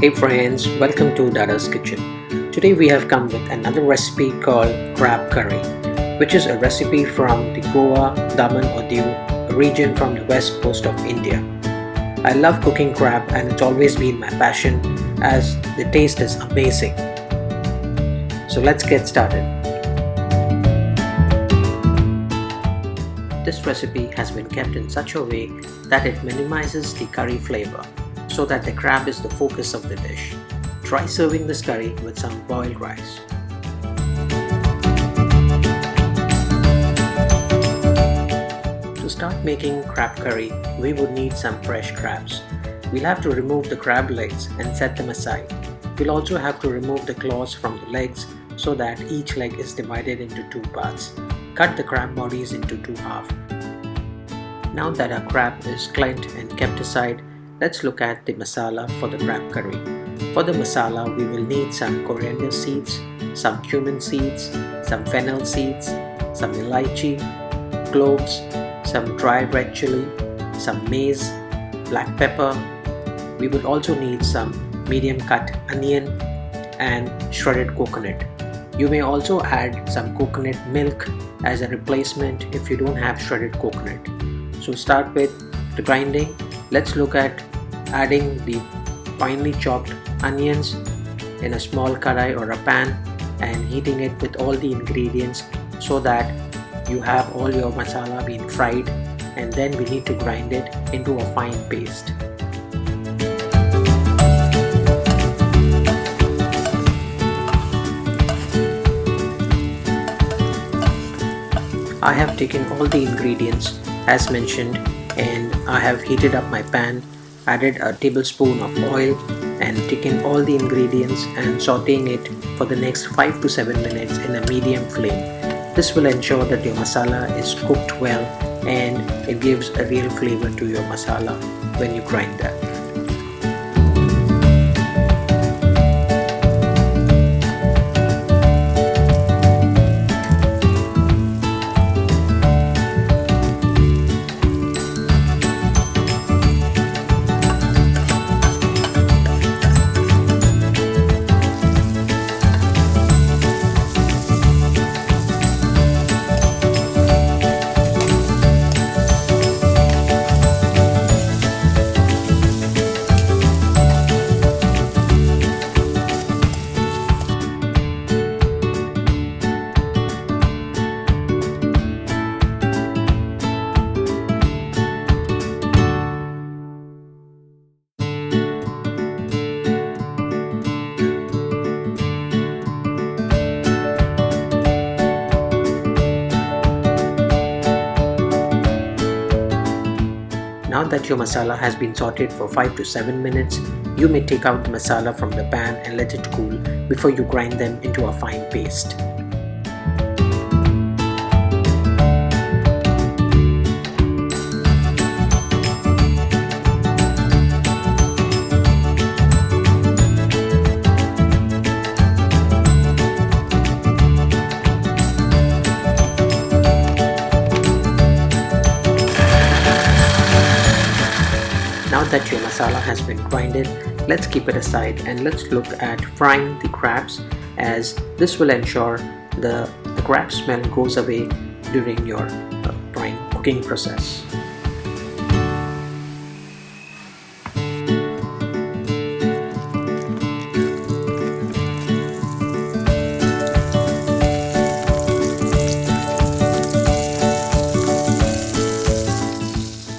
Hey friends, welcome to Dada's Kitchen. Today we have come with another recipe called Crab Curry, which is a recipe from the Goa, Daman or Diu, a region from the west coast of India. I love cooking crab and it's always been my passion as the taste is amazing. So let's get started. This recipe has been kept in such a way that it minimizes the curry flavor, so that the crab is the focus of the dish. Try serving this curry with some boiled rice. To start making crab curry, we would need some fresh crabs. We'll have to remove the crab legs and set them aside. We'll also have to remove the claws from the legs so that each leg is divided into two parts. Cut the crab bodies into two halves. Now that our crab is cleaned and kept aside, let's look at the masala for the crab curry. For the masala, we will need some coriander seeds, some cumin seeds, some fennel seeds, some ELIACHI, cloves, some dry red chilli, some maize, black pepper. We will also need some medium cut onion and shredded coconut. You may also add some coconut milk as a replacement if you don't have shredded coconut. So start with the grinding. Let's look at adding the finely chopped onions in a small kadai or a pan and heating it with all the ingredients so that you have all your masala being fried, and then we need to grind it into a fine paste. I have taken all the ingredients as mentioned and I have heated up my pan, added a tablespoon of oil and taken all the ingredients and sauteing it for the next 5 to 7 minutes in a medium flame. This will ensure that your masala is cooked well and it gives a real flavor to your masala when you grind that. Now that your masala has been sauteed for 5 to 7 minutes, you may take out the masala from the pan and let it cool before you grind them into a fine paste. Now that your masala has been grinded, let's keep it aside and let's look at frying the crabs, as this will ensure the crab smell goes away during your frying cooking process.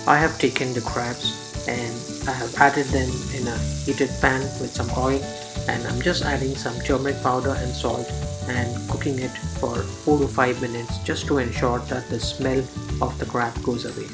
I have taken the crabs and I have added them in a heated pan with some oil, and I'm just adding some turmeric powder and salt and cooking it for 4 to 5 minutes just to ensure that the smell of the crab goes away.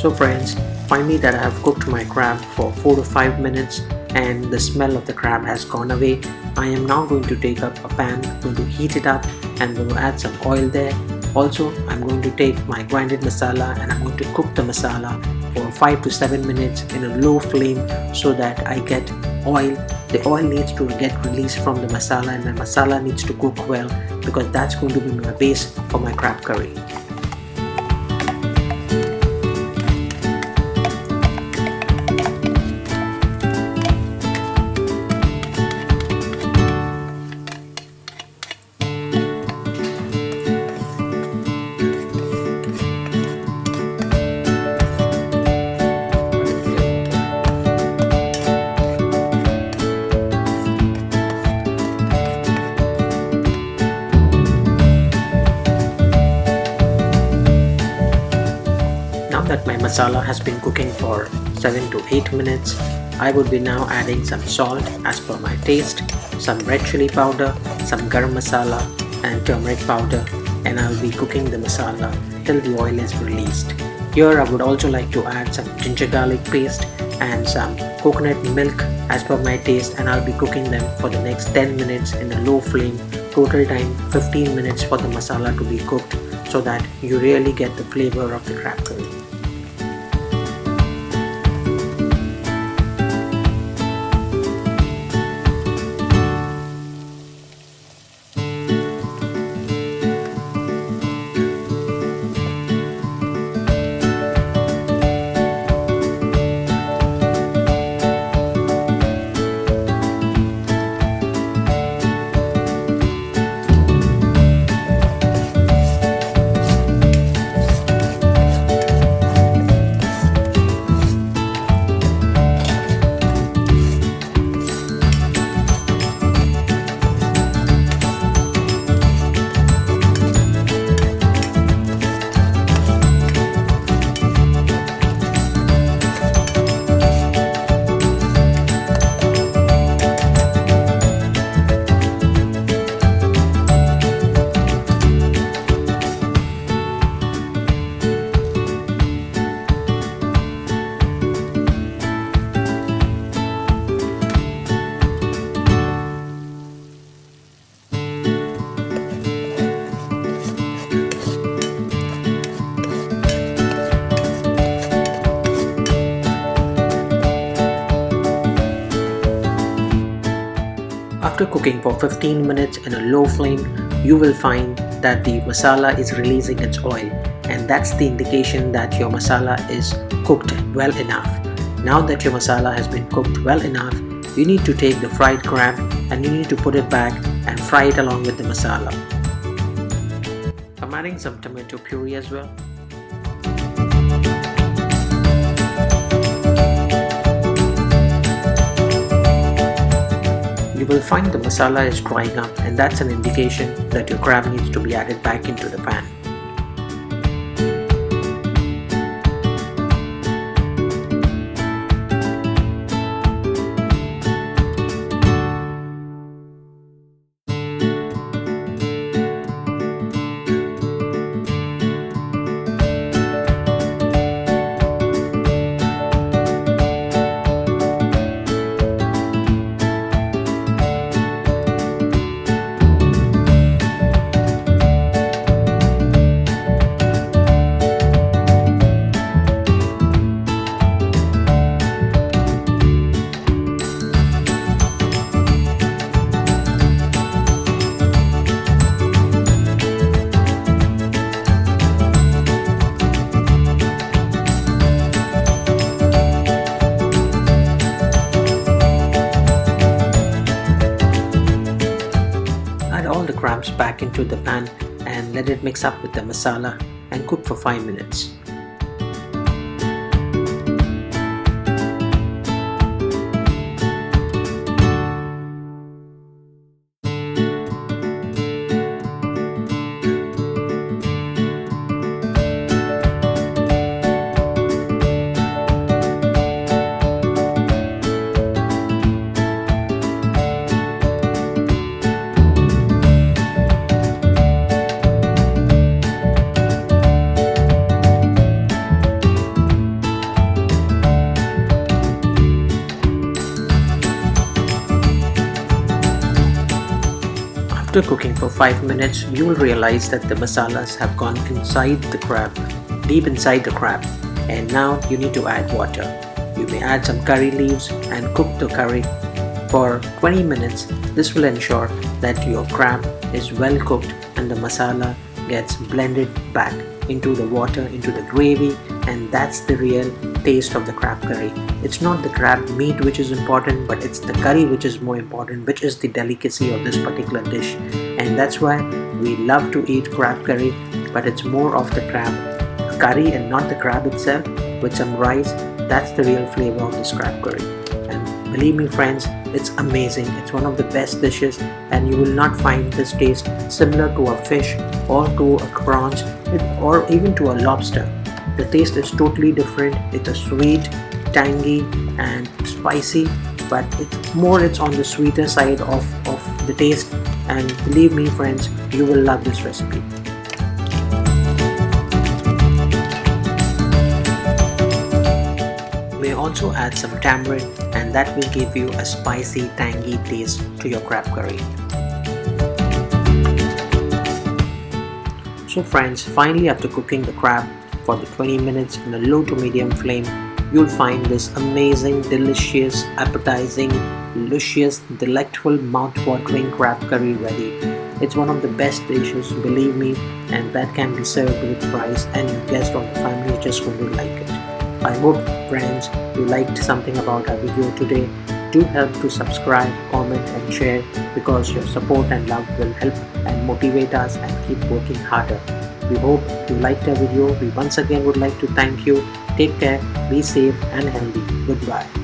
So friends, finally that I have cooked my crab for 4 to 5 minutes and the smell of the crab has gone away. I am now going to take up a pan, going to heat it up and going to add some oil there. Also, I'm going to take my grinded masala and I'm going to cook the masala for 5 to 7 minutes in a low flame so that I get oil. The oil needs to get released from the masala and my masala needs to cook well because that's going to be my base for my crab curry. Now that my masala has been cooking for 7 to 8 minutes, I would be now adding some salt as per my taste, some red chili powder, some garam masala and turmeric powder, and I'll be cooking the masala till the oil is released. Here I would also like to add some ginger garlic paste and some coconut milk as per my taste, and I'll be cooking them for the next 10 minutes in a low flame. Total time 15 minutes for the masala to be cooked so that you really get the flavor of the crab curry. After cooking for 15 minutes in a low flame, you will find that the masala is releasing its oil, and that's the indication that your masala is cooked well enough. Now that your masala has been cooked well enough, you need to take the fried crab and you need to put it back and fry it along with the masala. I'm adding some tomato puree as well. You will find the masala is drying up, and that's an indication that your crab needs to be added back into the pan. Crabs back into the pan and let it mix up with the masala and cook for 5 minutes. After cooking for 5 minutes, you will realize that the masalas have gone inside the crab, deep inside the crab, and now you need to add water. You may add some curry leaves and cook the curry for 20 minutes. This will ensure that your crab is well cooked and the masala gets blended back into the water, into the gravy, and that's the real taste of the crab curry. It's not the crab meat which is important, but it's the curry which is more important, which is the delicacy of this particular dish. And that's why we love to eat crab curry, but it's more of the crab curry and not the crab itself, with some rice. That's the real flavor of this crab curry. And believe me friends, it's amazing. It's one of the best dishes, and you will not find this taste similar to a fish or to a prawns or even to a lobster. The taste is totally different. It's a sweet, tangy and spicy, but it's on the sweeter side of the taste, and believe me friends, you will love this recipe. You may also add some tamarind, and that will give you a spicy, tangy taste to your crab curry. So friends, finally after cooking the crab for the 20 minutes in a low to medium flame, you'll find this amazing, delicious, appetizing, luscious, delectful, mouth-watering crab curry ready. It's one of the best dishes, believe me, and that can be served with rice, and your guest or the family is just going to like it. I hope friends you liked something about our video today. Do help to subscribe, comment and share, because your support and love will help and motivate us and keep working harder. We hope you liked our video. We once again would like to thank you. Take care, be safe and healthy. Goodbye.